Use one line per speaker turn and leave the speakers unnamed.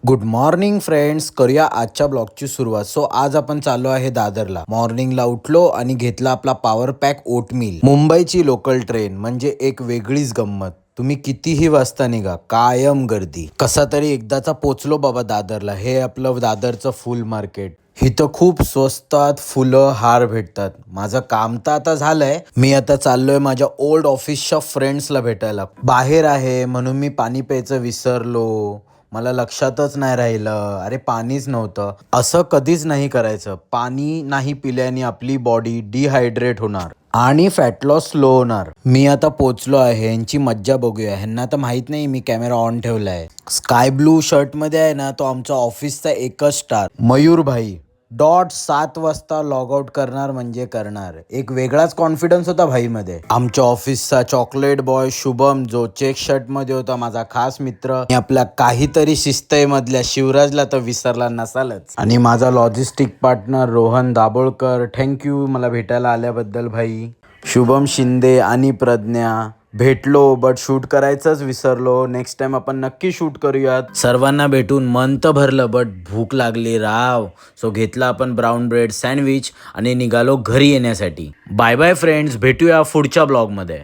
Good morning friends, करूया आजच्या ब्लॉगची सुरुवात. सो आज आपण चाललो आहे दादरला. मॉर्निंगला उठलो आणि घेतला आपला पॉवर पॅक ओटमील. मुंबईची लोकल ट्रेन म्हणजे एक वेगळीच गंमत. तुम्ही कितीही वाजता निघा, कायम गर्दी. कसा तरी एकदाचा पोचलो बाबा दादरला. हे आपलं दादरचं फुल मार्केट. इथं खूप स्वस्तात फुलं हार भेटतात. माझं काम तर आता झालंय. मी आता चाललोय माझ्या ओल्ड ऑफिसच्या फ्रेंड्सला भेटायला. बाहेर आहे म्हणून मी पाणी प्यायचं विसरलो. मला लक्षातच नाही राहिलं. अरे पाणीच नव्हतं. असं कधीच नाही करायचं. पाणी नाही पिल्याने आपली बॉडी डिहायड्रेट होणार आणि फॅट लॉस स्लो होणार. मी आता पोचलो आहे. यांची मज्जा बघूया. ह्यांना तर माहित नाही मी कॅमेरा ऑन ठेवलाय. स्काय ब्लू शर्ट मध्ये आहे ना, तो आमचा ऑफिसचा एकच स्टार मयूर भाई. डॉट 7 वाजता लॉग आउट करणार म्हणजे करणार. एक वेगळाच कॉन्फिडन्स होता भाईमध्ये. आमच्या ऑफिसचा चॉकलेट बॉय शुभम, जो चेक शर्ट मध्ये होता, माझा खास मित्र. आणि आपल्या काहीतरी शिस्तय मधल्या शिवराजला तर विसरला नसालच. आणि माझा logistic partner Rohan Dabholkar. Thank you मला भेटायला आल्याबद्दल भाई. शुभम शिंदे आणि प्रज्ञा. भेटलो बट शूट करायचंच विसरलो. नेक्स्ट टाइम आपण नक्की शूट करूयात. सर्वांना भेटून मन तर भरलं बट भूक लागली राव. सो घेतला आपण ब्राऊन ब्रेड सँडविच आणि निघालो घरी येण्यासाठी. बाय बाय फ्रेंड्स, भेटूया पुढच्या ब्लॉगमध्ये.